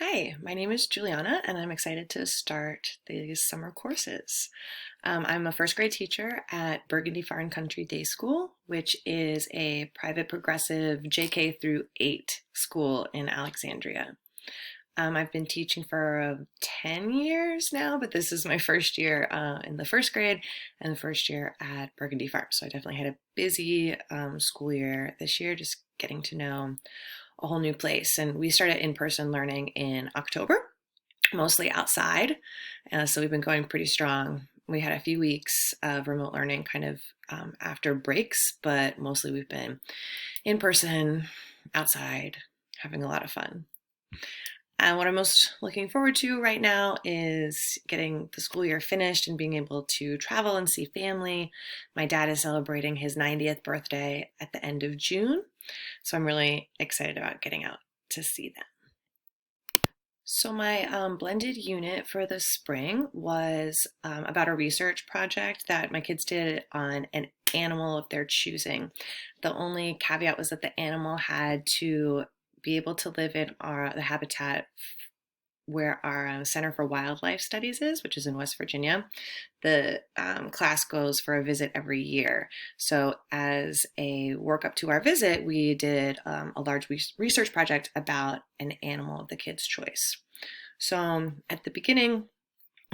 Hi, my name is Juliana, and I'm excited to start these summer courses. I'm a first grade teacher at Burgundy Far and Country Day School, which is a private progressive JK through 8 school in Alexandria. I've been teaching for 10 years now, but this is my first year in the first grade and the first year at Burgundy Farm. So I definitely had a busy school year this year, just getting to know a whole new place. And we started in-person learning in October, mostly outside. So we've been going pretty strong. We had a few weeks of remote learning kind of after breaks, but mostly we've been in person, outside, having a lot of fun. And what I'm most looking forward to right now is getting the school year finished and being able to travel and see family. My dad is celebrating his 90th birthday at the end of June, so I'm really excited about getting out to see them. So my blended unit for the spring was about a research project that my kids did on an animal of their choosing. The only caveat was that the animal had to be able to live in the habitat where our Center for Wildlife Studies is, which is in West Virginia. The class goes for a visit every year. So as a work up to our visit, we did a large research project about an animal of the kids' choice. So at the beginning,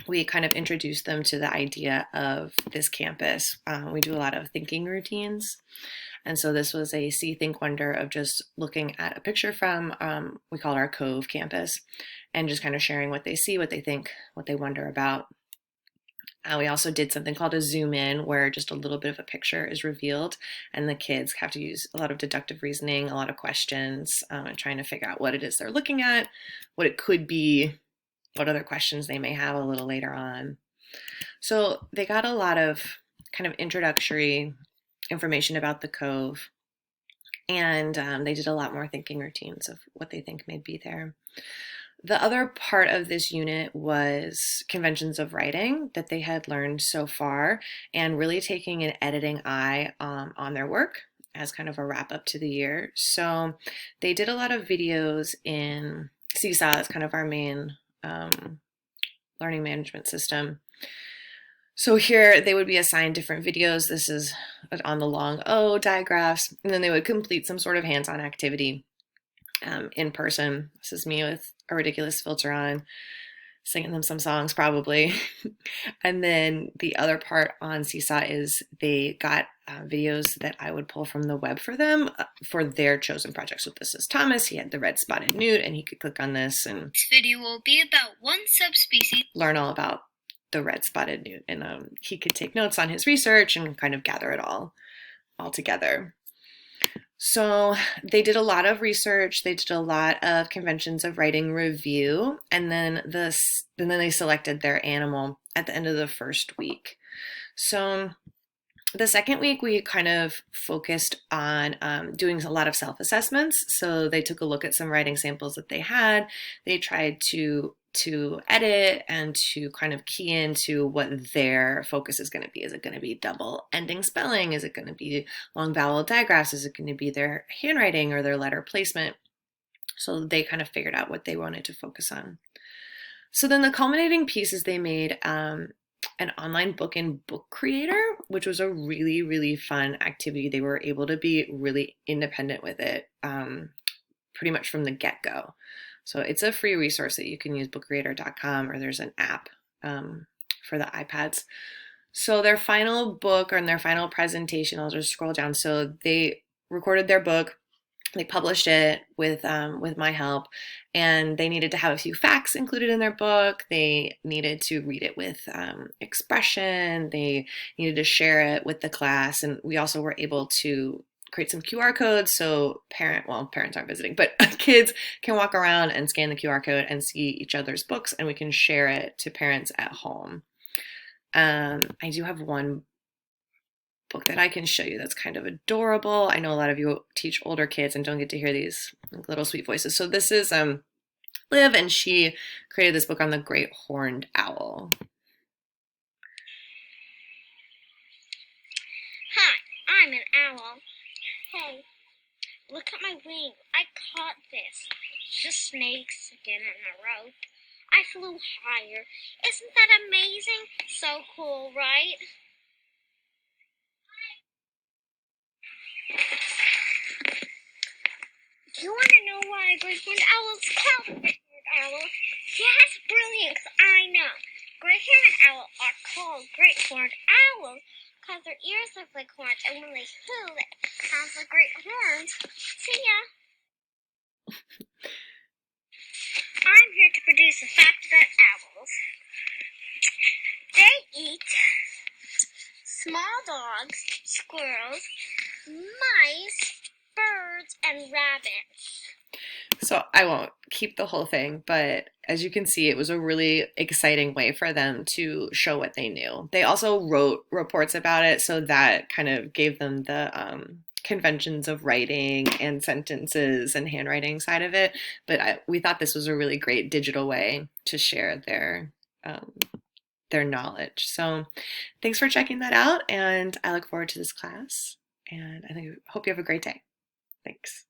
we kind of introduced them to the idea of this campus. We do a lot of thinking routines. And so this was a See, Think, Wonder of just looking at a picture from, we call it our Cove campus, and just kind of sharing what they see, what they think, what they wonder about. We also did something called a zoom in, where just a little bit of a picture is revealed, and the kids have to use a lot of deductive reasoning, a lot of questions, and trying to figure out what it is they're looking at, what it could be, what other questions they may have a little later on. So they got a lot of kind of introductory information about the Cove, and they did a lot more thinking routines of what they think may be there. The other part of this unit was conventions of writing that they had learned so far, and really taking an editing eye on their work as kind of a wrap up to the year. So they did a lot of videos in Seesaw. That's kind of our main learning management system. So here they would be assigned different videos. This is on the long O digraphs, and then they would complete some sort of hands-on activity in person. This is me with a ridiculous filter on, singing them some songs probably. And then the other part on Seesaw is they got videos that I would pull from the web for them for their chosen project. So this is Thomas. He had the red spotted newt, and he could click on this, and This video will be about one subspecies. Learn all about the red spotted newt. And he could take notes on his research and kind of gather it all together. So they did a lot of research. They did a lot of conventions of writing review, and then they selected their animal at the end of the first week. So the second week, we kind of focused on doing a lot of self-assessments. So they took a look at some writing samples that they had. They tried to edit and to kind of key into what their focus is going to be. Is it going to be double ending spelling? Is it going to be long vowel digraphs? Is it going to be their handwriting or their letter placement? So they kind of figured out what they wanted to focus on. So then the culminating piece is they made an online book and book creator, which was a really, really fun activity. They were able to be really independent with it pretty much from the get-go. So it's a free resource that you can use, bookcreator.com, or there's an app for the iPads. So their final book, or in their final presentation, I'll just scroll down. So they recorded their book. They published it with my help, and they needed to have a few facts included in their book. They needed to read it with expression. They needed to share it with the class, and we also were able to create some QR codes so parents aren't visiting, but kids can walk around and scan the QR code and see each other's books, and we can share it to parents at home. I do have one book that I can show you that's kind of adorable. I know a lot of you teach older kids and don't get to hear these little sweet voices. So this is Liv, and she created this book on the great horned owl. Hi, I'm an owl. Hey, Look at my wing. I caught this. Just snakes again on a rope. I flew higher. Isn't that amazing? So cool, right? Do you want to know why great horned owls called great horned owl? Yes, brilliant. I know. Great horned owls are called great horned owls because their ears look like horns, and when they hoot, it has the great horns. See ya. I'm here to produce a fact about owls. They eat small dogs, squirrels, mice, birds, and rabbits. So I won't keep the whole thing, but as you can see, it was a really exciting way for them to show what they knew. They also wrote reports about it, so that kind of gave them the conventions of writing and sentences and handwriting side of it. But we thought this was a really great digital way to share um, their knowledge. So thanks for checking that out, and I look forward to this class. And I hope you have a great day. Thanks.